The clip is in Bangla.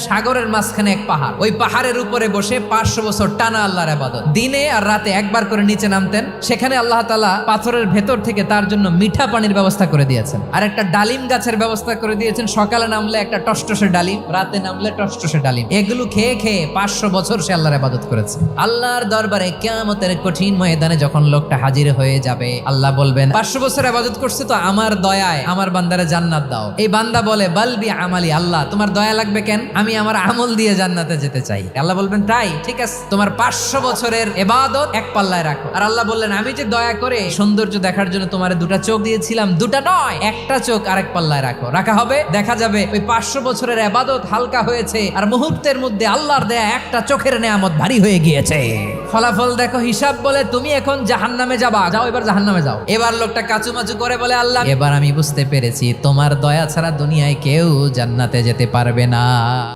সাগরের মাঝখানে এক পাহাড়, ওই পাহাড়ের উপরে বসে 500 বছর টানা আল্লাহর ইবাদত। দিনে আর রাতে একবার করে নিচে নামতেন। সেখানে আল্লাহ তাআলা পাথরের ভেতর থেকে তার জন্য মিঠা পানির ব্যবস্থা করে দিয়েছেন, আর একটা ডালিম গাছের ব্যবস্থা করে দিয়েছেন। সকালে নামলে একটা টসটসে ডালিম, রাতে নামলে টসটসে ডালিম। এগুলো খেয়ে খেয়ে 500 বছর সে আল্লাহর ইবাদত করেছে। আল্লাহর দরবারে কিয়ামতের কঠিন ময়দানে যখন লোকটা হাজির হয়ে যাবে, আল্লাহ বলবেন 500 বছর ইবাদত করছে তো আমার দয়ায় আমার বান্দারে জান্নাত দাও। এই বান্দা বলে বালবি আমালি, আল্লাহ তোমার দয়া লাগবে কেন? আমি আমার আমল দিয়ে জান্নাতে যেতে চাই। আল্লাহ বলবেন তাই ঠিক আছে, তোমার 500 বছরের ইবাদত এক পাল্লায় রাখো। আর আল্লাহ বললেন আমি যে দয়া করে সৌন্দর্য দেখার জন্য তোমার দুটা চোখ দিয়েছিলাম, দুটা নয় একটা চোখ আরেক পাল্লায় রাখো। রাখা হবে, দেখা যাবে ওই 500 বছরের ইবাদত হালকা হয়েছে, আর মুহূর্তের মধ্যে আল্লাহর দেয়া একটা চোখের নেয়ামত ভারী হয়ে গিয়েছে। ফলাফল দেখো, হিসাব বলে তুমি এখন জাহান্নামে যাবা, যাও এবার জাহান্নামে যাও। এবার লোকটা কাচুমাচু করে বলে আল্লাহ এবার আমি বুঝতে পেরেছি তোমার দয়া ছাড়া দুনিয়ায় কেউ জান্নাতে যেতে পারবে না।